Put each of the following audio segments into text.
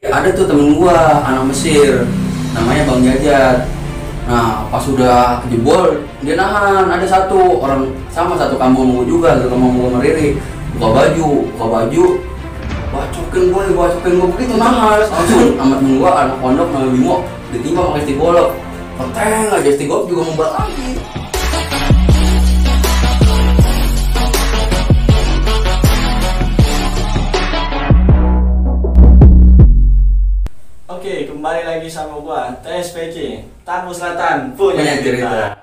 Ada tuh temen gua anak Mesir, namanya Bang Jajat. Nah pas udah jebol dia nahan, ada satu orang sama satu kampung gua juga, satu kampung gua sama Riri. Buka baju, bacokin gua begitu nahan. Langsung sama temen gua anak pondok namanya Bimo ditimpa pakai stick golok. Peteng aja stick golok juga membal lagi. Oke, kembali lagi sama gua TSPC Tamu Selatan punya cerita.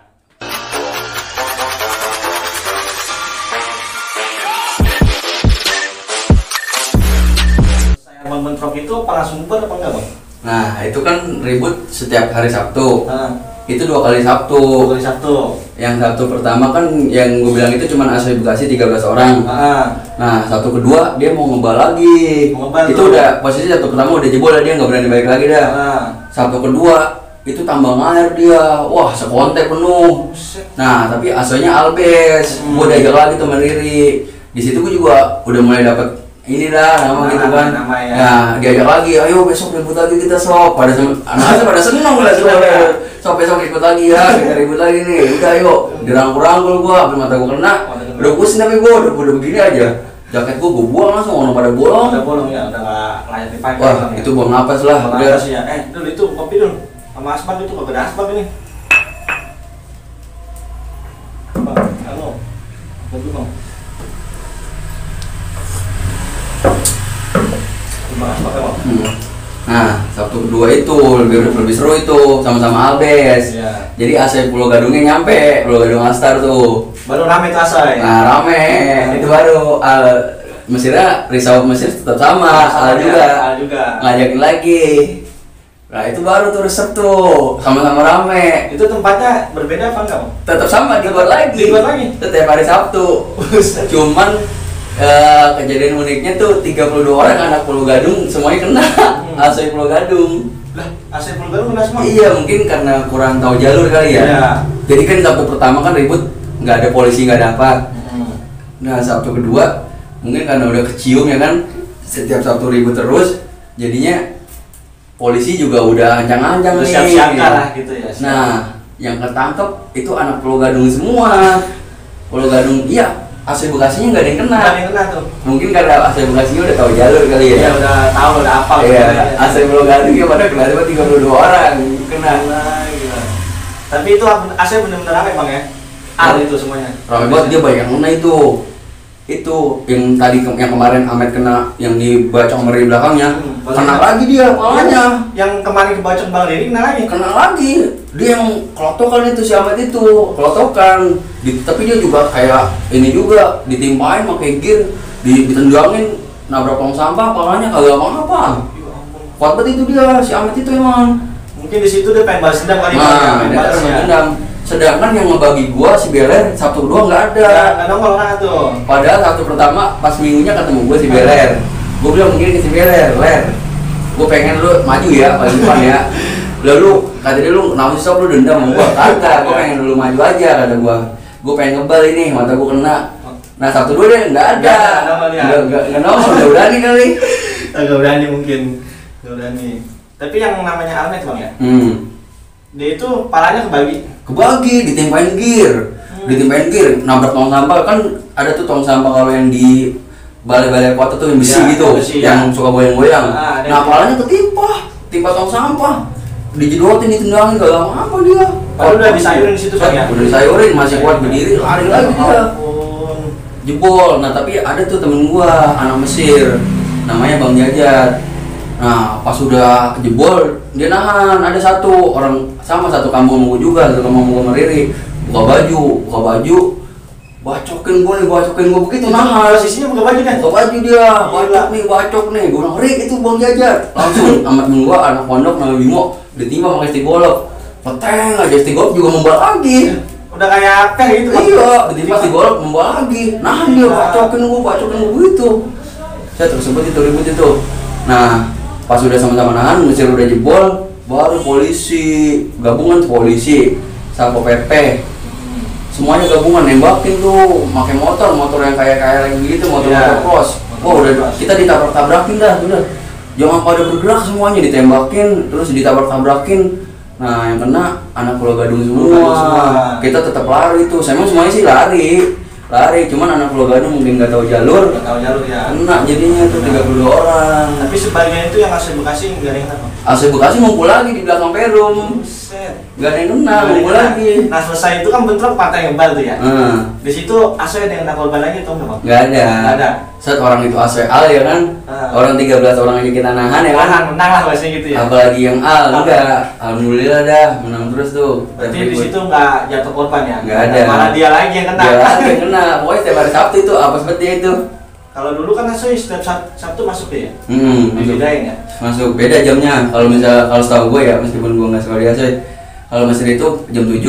Saya membentrok itu langsung bubar apa enggak, Bang? Nah itu kan ribut setiap hari Sabtu. Itu 2 kali Sabtu. 2 kali Sabtu. Yang Sabtu pertama kan yang gue bilang itu cuma asli Bekasi 13 orang. Nah Sabtu kedua dia mau ngebal lagi. Itu udah posisi Sabtu pertama udah jebol, dia nggak berani balik lagi dah. Sabtu kedua itu tambang air dia, wah sekontek penuh. Nah tapi aslinya Albes. Gue diajak lagi teman Riri. Di situ gue juga udah mulai dapet ini dah nama gitu kan. Nah diajak lagi, ayo besok ribut lagi kita sok. Pada anak-anak pada seneng lah sok besok ikut lagi ya, kita ribut lagi nih. Udah ayo, dirangkul-rangkul gua, sampai mata gua kena. Udah pusing tapi gua udah begini aja. Jaket gua buang langsung, orang pada bolong. Udah bolong ya, udah nggak layak dipakai. Wah itu buang napas lah. Buang napas ya. Dulu itu kopi dulu. Sama asbak itu kagak ada asbak ini. Bang, halo. Kopi bang. Nah, Sabtu kedua itu lebih seru itu, sama-sama Albes. Jadi AC Pulau Gadungnya nyampe, Pulau Gadung Astar tuh. Baru rame tuh AC. Nah, rame. Itu baru Mesirnya Risau Mesir tetap sama, Al juga. Ngajakin lagi. Nah, itu baru tuh resep tuh, sama-sama rame. Itu tempatnya berbeda apa enggak, Bang? Tetap sama, dibuat lagi. Setiap hari Sabtu. Cuman kejadian uniknya tuh 32 orang anak Pulau Gadung semuanya kena AC Pulau Gadung. Lah, AC Pulau Gadung kena semua? Iya, mungkin karena kurang tahu jalur kali ya. Jadi kan Sabtu pertama kan ribut, nggak ada polisi, nggak ada apa. Nah Sabtu kedua mungkin karena udah kecium ya kan, setiap Sabtu ribut terus, jadinya polisi juga udah ancang-ancang nih. Siap-siap lah gitu ya. Nah yang ketangkep itu anak Pulau Gadung semua. Pulau Gadung, iya. AC Bekasinya nggak ada yang kena. Nggak ada yang kena tuh. Mungkin karena AC Bekasinya udah tahu jalur kali ya. Iya udah tahu, udah apa. Iya. AC Pulau Gadung ya pada kena 32 orang kena. Gila. Tapi itu AC bener-bener rame bang ya. Al itu semuanya. Rame banget, dia banyak yang kena itu. Itu yang tadi yang kemarin Ahmed kena yang dibacok meri belakangnya. Kena lagi dia kepalanya. Yang kemarin kebacok Bang Riri kena lagi. Kena lagi. Dia yang kelotokan itu si Ahmed itu, kelotokan. Tapi dia juga kayak ini juga ditimpain pakai gear, ditendangin, nabrak tong sampah, kepalanya kagak apa-apa. Kuat banget itu dia si Ahmed itu emang. Mungkin di situ dia pengen balas dendam kali. Nah, dia pengen dendam. Sedangkan yang ngebagi gua si Beler Sabtu kedua nggak ada. Nggak nongol kan tuh. Padahal Sabtu pertama pas minggunya ketemu gua si Beler. Gua bilang mungkin ke si Beler, gua pengen lu maju ya paling depan ya. Lalu kata dia lu kenapa sih lu dendam sama gua? Kagak, gua pengen dulu maju aja kata gua. Gua pengen ngebal ini, mata gua kena. Nah Sabtu dua dia nggak ada. Nggak nongol, udah berani kali. Nggak berani mungkin, nggak berani. Tapi yang namanya Ahmed bang ya. Dia itu palanya kebagi, ditimpain gear, nabrak tong sampah kan ada tuh tong sampah kalau yang di balai-balai kota tuh yang besi gitu, yang suka goyang-goyang. Nah palanya timpa tong sampah, dijedotin, ditendangin, gak apa dia. Udah disayurin di situ kan? Udah disayurin, masih kuat berdiri, lari lagi dia. Jebol. Nah tapi ada tuh temen gua anak Mesir, namanya Bang Jajat. Nah pas udah jebol dia nahan, ada satu orang sama satu kampung gua juga, satu kampung gua sama Riri. Buka baju, bacokin gua begitu nahan. Posisinya buka baju kan? Buka baju dia, bacok nih. Gua bilang, "Rik, itu Bang Jajat." Langsung sama temen gua anak pondok namanya Bimo ditimpa pakai stick golok. Peteng aja stick golok juga membal lagi. Udah kayak teh gitu. Iya, ditimpa stick golok membal lagi. Nahan dia bacokin gua begitu. Saya tersebut itu ribut itu. Nah, pas udah sama-sama nahan, Mesir udah jebol, baru polisi, gabungan polisi, Satpol PP, semuanya gabungan nembakin tuh, pakai motor yang kayak gitu, motor cross. Wah udah kita ditabrak-tabrakin dah, udah jangan pada bergerak semuanya, ditembakin terus ditabrak-tabrakin. Nah yang kena anak Pulau Gadung semua. Kita tetap lari tuh, saya semuanya sih lari, cuman anak Pulau Gadung mungkin nggak tahu jalur ya. Kena jadinya tuh 32 orang. Tapi sebagian itu yang asli Bekasi nggak ada yang kena. Asli Bekasi ngumpul lagi di belakang Perum. Nggak ada yang kena, ngumpul lagi. Nah selesai itu kan bentrok partai ngebal tuh ya. Di situ asli ada yang kena korban lagi atau enggak? Nggak ada. Saat orang itu asli Al ya kan, orang 13 orang aja kita nahan ya kan. Menang lah bahasanya gitu ya. Apalagi yang Al, enggak. Alhamdulillah dah, menang terus tuh. Berarti di situ nggak jatuh korban ya? Nggak ada. Malah dia lagi yang kena. Dia lagi yang kena. Pokoknya setiap hari Sabtu itu apa seperti itu. Kalau dulu kan asli setiap Sabtu masuk ya? Bedain ya? Masuk, beda jamnya. Kalau setahu gue ya, meskipun gue nggak sekolah di ASI, kalau masih itu jam 7,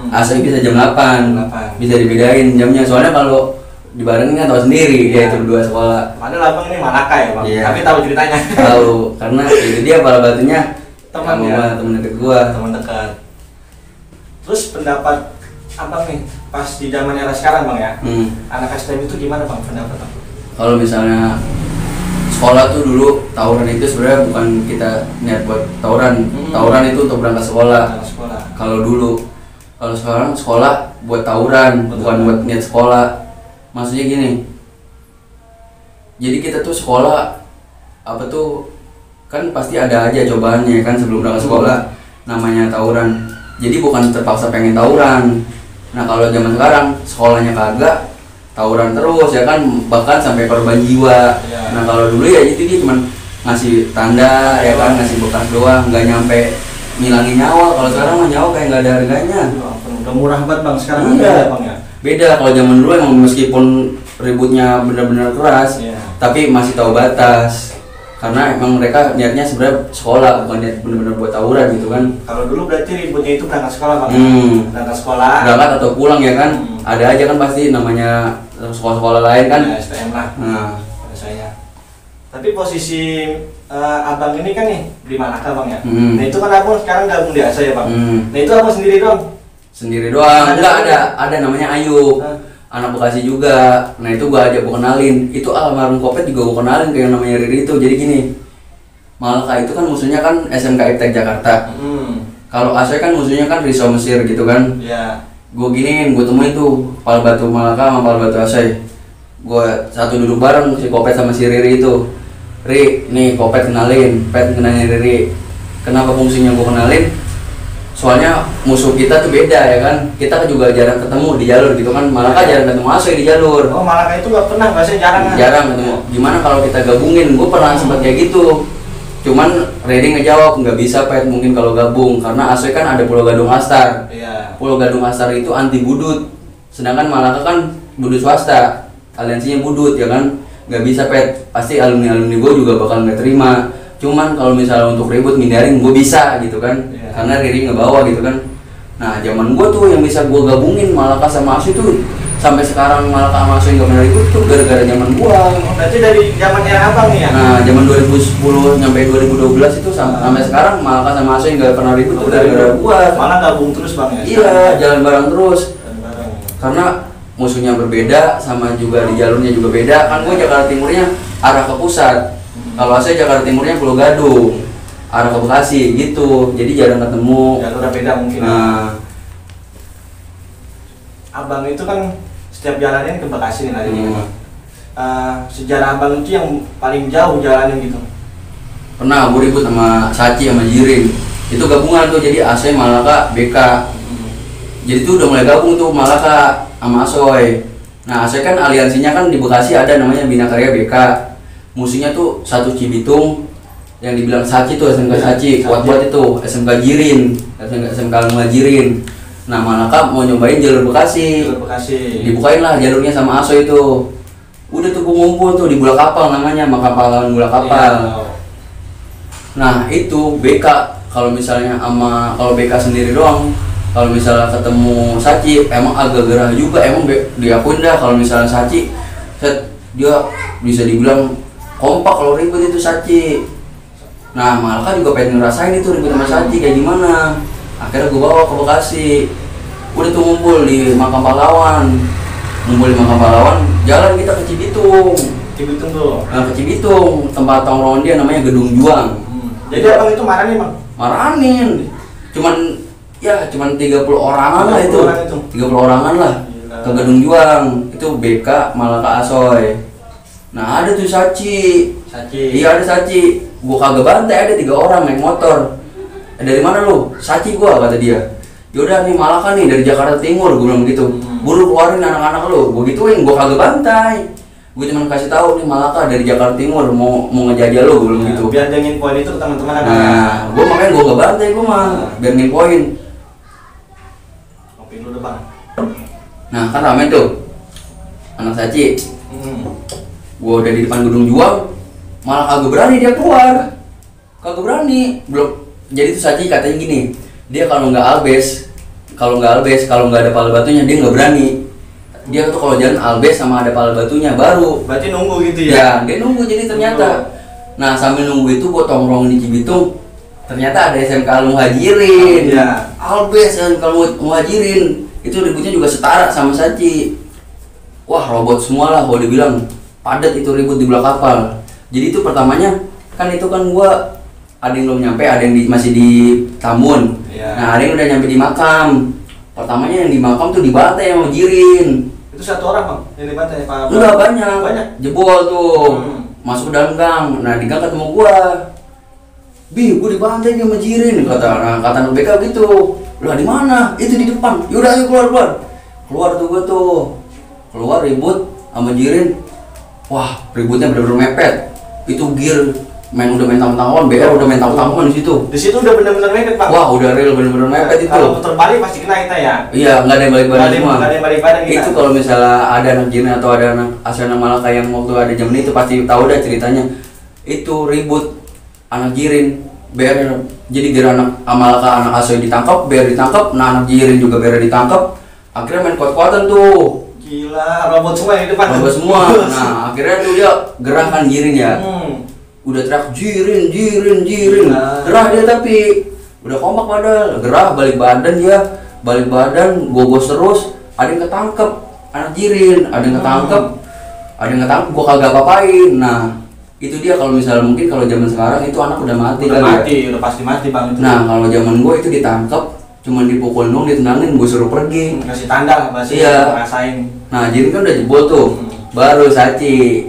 ASI bisa jam 8. Bisa dibedain jamnya. Soalnya kalau dibarengin kan tahu sendiri ya, itu dua sekolah. Padahal abang ini Malaka ya bang, iya. Tapi tahu ceritanya. Tahu, karena itu dia para batunya teman ya, teman dekat gua. Teman dekat. Terus pendapat abang nih pas di zaman era sekarang bang ya, anak STM itu gimana bang pendapat abang? Kalau misalnya sekolah tuh dulu tawuran itu sebenarnya bukan kita niat buat tawuran, tawuran itu untuk berangkat sekolah. Kalau dulu, kalau sekarang sekolah buat tawuran, bukan buat niat sekolah. Maksudnya gini, jadi kita tuh sekolah apa tuh kan pasti ada aja cobaannya kan sebelum berangkat sekolah, namanya tawuran. Jadi bukan terpaksa pengen tawuran. Nah kalau zaman sekarang sekolahnya kagak, tawuran terus ya kan, bahkan sampai korban jiwa. Nah kalau dulu ya itu dia cuma ngasih tanda ya kan, ngasih bekas doang, nggak nyampe ngilangin nyawa. Kalau sekarang mah nyawa kayak nggak ada harganya. Udah murah banget bang sekarang. Iya bang ya. Beda kalau zaman dulu emang meskipun ributnya benar-benar keras, tapi masih tahu batas. Karena emang mereka niatnya sebenarnya sekolah, bukan niat benar-benar buat tawuran gitu kan. Kalau dulu berarti ributnya itu berangkat sekolah bang. Berangkat sekolah. Berangkat atau pulang ya kan. Ada aja kan pasti namanya sekolah-sekolah lain kan. Ya, STM lah. Saya. Tapi posisi abang ini kan nih di Malaka bang ya. Nah itu kan abang sekarang gabung di ASA ya bang. Nah itu abang sendiri doang. Sendiri doang, enggak ada namanya Ayub, anak Bekasi juga. Nah itu gua ajak gua kenalin, itu almarhum Kopet juga gua kenalin kayak yang namanya Riri itu. Jadi gini, Malaka itu kan musuhnya kan SMK Iptek Jakarta. Kalau ASE kan musuhnya kan Riso Mesir gitu kan. Gua giniin, gua temuin tuh Pal Batu Malaka sama Pal Batu ASE. Gua satu duduk bareng si Kopet sama si Riri itu. Ri, nih Kopet kenalin Riri. Kenapa fungsinya gua kenalin? Soalnya musuh kita tuh beda ya kan, kita juga jarang ketemu di jalur gitu kan. Malaka jarang ketemu ASE di jalur. Oh Malaka itu nggak pernah, bahasanya jarang ketemu. Gimana kalau kita gabungin? Gue pernah sempat kayak gitu, cuman Riri ngejawab nggak bisa Pet, mungkin kalau gabung karena ASE kan ada Pulau Gadung Astar. Pulau Gadung Astar itu anti budut, sedangkan Malaka kan budut swasta, aliansinya budut ya kan. Nggak bisa Pet, pasti alumni gue juga bakal nggak terima. Cuman kalau misalnya untuk ribut ngindarin gue bisa gitu kan, karena Riri ngebawa gitu kan. Nah zaman gue tuh yang bisa gue gabungin Malaka sama ASE tuh sampai sekarang Malaka sama ASE nggak pernah ribut tuh gara-gara zaman gue. Berarti dari zaman era abang nih ya? Nah zaman 2010 sampai 2012 itu sampai sekarang Malaka sama ASE nggak pernah ribut tuh gara-gara gue. Malah gabung terus bang ya? Iya, jalan bareng terus. Karena musuhnya berbeda, sama juga di jalurnya juga beda. Kan gue Jakarta Timurnya arah ke pusat. Kalau ASE Jakarta Timurnya Pulau Gadung, arah ke Bekasi gitu, jadi jarang ketemu. Jalurnya beda mungkin. Nah, abang itu kan setiap jalannya ke Bekasi nih larinya. Sejarah abang itu yang paling jauh jalannya gitu. Pernah gue ribut sama Saci sama Jirin. Itu gabungan tuh, jadi ASE Malaka BK. Jadi tuh udah mulai gabung tuh Malaka sama Asoy. Nah ASE kan aliansinya kan di Bekasi ada namanya Bina Karya BK. Musuhnya tuh satu Cibitung yang dibilang Saci tuh SMK Saci, kuat buat itu SMK Jirin, SMK Jirin. Nah Malaka mau nyobain jalur Bekasi. Dibukain lah jalurnya sama Aso itu. Udah tuh gue ngumpul tuh di Bola Kapal namanya, Makam Pahlawan Bola Kapal. Nah itu BK, kalau misalnya kalau BK sendiri doang, kalau misalnya ketemu Saci emang agak gerah juga, emang diakuin dah kalau misalnya Saci dia bisa dibilang kompak kalau ribut itu Saci. Nah Malaka juga pengen ngerasain itu ribut sama Saci kayak gimana. Akhirnya gue bawa ke Bekasi. Udah tuh ngumpul di Makam Pahlawan. Jalan kita ke Cibitung. Cibitung tuh. Nah, ke Cibitung, tempat tongkrongan dia namanya Gedung Juang. Jadi abang itu marahin bang? Marahin. Cuman 30 orangan lah itu. 30 orangan lah. Gila. Ke Gedung Juang. Itu BK Malaka Asoy. Nah, ada tuh Saci. Iya, ada Saci. Gua kagak bantai, ada 3 orang naik motor. Dari mana lu? Saci gua, kata dia. Yaudah nih Malaka nih dari Jakarta Timur, gua bilang gitu. Buru keluarin anak-anak lu. Gua gituin, gua kagak bantai. Gue cuma kasih tahu nih Malaka dari Jakarta Timur mau ngejajah lo, gue bilang gitu. Biar dia nginfoin itu ke teman-teman. Nah, gue makanya gue gak bantai gue mah, biar nginfoin. Kopi dulu bang. Nah kan rame tuh, anak Saci. Gue udah di depan Gedung Juang, malah kagak berani dia keluar. Kagak berani, belum. Jadi tuh Saci katanya gini, dia kalau nggak ada pala batunya dia nggak berani. Dia tuh kalau jalan albes sama ada pala batunya baru. Berarti nunggu gitu ya? Ya, dia nunggu jadi ternyata. Nah sambil nunggu itu gua tongkrong di Cibitung. Ternyata ada SMK Al-Muhajirin. Ya. Albes SMK Al-Muhajirin. Itu ributnya juga setara sama Saci. Wah robot semua lah kalau dibilang. Padat itu ribut di belah kapal. Jadi itu pertamanya kan itu kan gua ada yang belum nyampe, ada yang masih di Tambun. Ya. Nah ada yang udah nyampe di makam. Pertamanya yang di makam tuh dibantai sama Muhajirin. Itu 1 orang bang yang dibantai Pak? Enggak, banyak. Jebol tuh. Masuk ke dalam gang. Nah di gang ketemu gua. Bi, gua dibantai sama Muhajirin, kata anak BK gitu. Lah di mana? Itu di depan. Yaudah ayo keluar. Keluar tuh gua tuh. Keluar ribut sama Muhajirin. Wah, ributnya bener-bener mepet. Itu gear udah main tangkap-tangkapan, BR udah main tangkap-tangkapan di situ. Di situ udah bener-bener mepet pak. Wah, udah real bener-bener mepet itu. Kalau putar balik pasti kena kita ya. Iya, nggak ada yang balik badan semua. Nggak ada yang balik badan kita. Itu kalau misalnya ada anak Jin atau ada anak Asana Malaka yang waktu ada zaman itu pasti tahu dah ceritanya. Itu ribut anak Jirin, BR. Jadi gara anak Malaka anak Asoy ditangkap, BR ditangkap, nah anak Jirin juga BR ditangkap. Akhirnya main kuat-kuatan tuh. Gila, robot semua yang di depan. Robot semua. Nah, akhirnya tuh dia gerahkan Jirin ya. Udah teriak Jirin. Gerah dia tapi udah kompak padahal. Gerah balik badan gogos terus. Ada yang ketangkep anak Jirin, ada yang ketangkep, gua kagak apa-apain. Nah, itu dia kalau misalnya mungkin kalau zaman sekarang itu anak udah mati udah pasti mati bang itu. Nah, kalau zaman gua itu ditangkep cuman dipukul dong, ditendangin, gua suruh pergi. Kasih tanda pasti ngerasain. Nah, Jirin kan udah jebol tuh. Baru Saci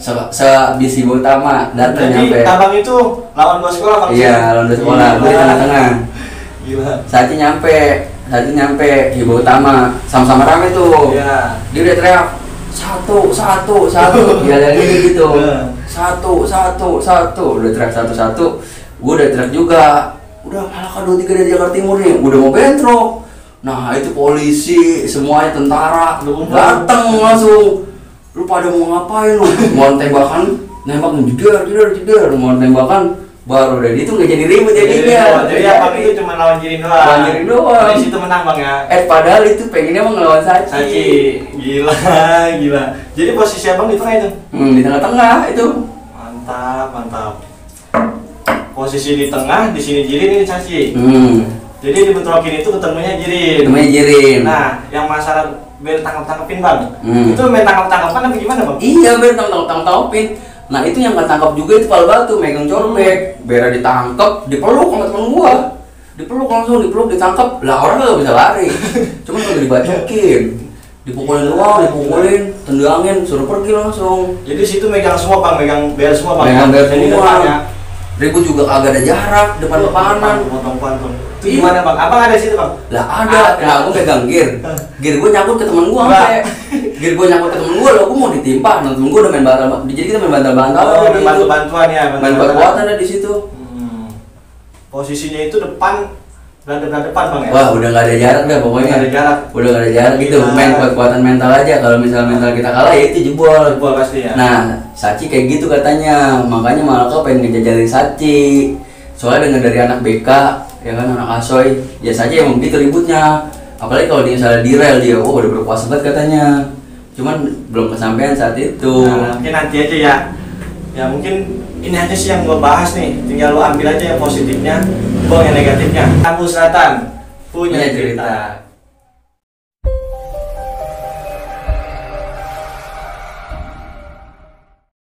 se-bisi utama datang nyampe. Jadi abang itu lawan 2 sekolah bang? Iya, lawan 2 sekolah. Gue di tengah-tengah. Gila. Saci nyampe Ibu utama sama-sama rame tuh. Iya. Dia udah teriak satu. Dia lagi gitu. Satu. Udah teriak satu. Gue udah teriak juga. Udah Malaka 23 dari Jakarta Timur nih. Udah mau bentrok. Nah itu polisi semuanya tentara datang langsung. Lu pada mau ngapain lu? Mau tembakan, nembak jedar, mau tembakan baru dari itu nggak jadi ribut jadinya. Jadi abang itu cuma lawan Jirin doang. Di situ menang bang ya. Padahal itu pengennya mau ngelawan Saci. Gila. Jadi posisi abang di tengah itu? Di tengah-tengah itu. Mantap. Posisi di tengah, di sini Jirin, ini Saci. Jadi dibentrokin itu ketemunya Jirin. Nah, yang masalah biar tangkap-tangkapin bang, itu main tangkap-tangkapan apa gimana bang? Iya biar tangkap-tangkapin. Nah itu yang ketangkap juga itu pala batu, megang corpek. Biar ditangkap, dipeluk sama temen gua. Dipeluk ditangkap. Lah orang gak bisa lari. Cuman kalau dibacokin, dipukulin, tendangin, suruh pergi langsung. Jadi situ megang semua bang, megang biar semua bang. Megang biar semua. Ribut juga kagak ada jarak, depan-depanan. Potong-potong. Itu gimana bang? Abang ada situ bang? Lah ada. Nah aku pegang gear gue nyangkut ke temen gue sampai. Gear gue nyangkut ke temen gue, gue mau ditimpa. Nah temen gue udah main bantal. Jadi kita main bantal-bantal. Bantuan ya. Main kekuatan ada di situ. Posisinya itu depan bang ya? Wah udah nggak ada jarak dah pokoknya. Udah nggak ada jarak gitu. Main kuat-kuatan mental aja. Kalau misalnya mental kita kalah ya itu jebol. Pasti ya. Nah Saci kayak gitu katanya. Makanya Malaka pengen ngejajalin Saci. Soalnya dengar dari anak BK, ya kan anak Asoy, ya saja emang gitu ributnya. Apalagi kalau dia misalnya di rel dia, udah berkuasa banget katanya. Cuman belum kesampaian saat itu. Nah, mungkin nanti aja ya. Ya mungkin ini aja sih yang gua bahas nih. Tinggal lu ambil aja yang positifnya, buang yang negatifnya. Kampus Selatan punya cerita.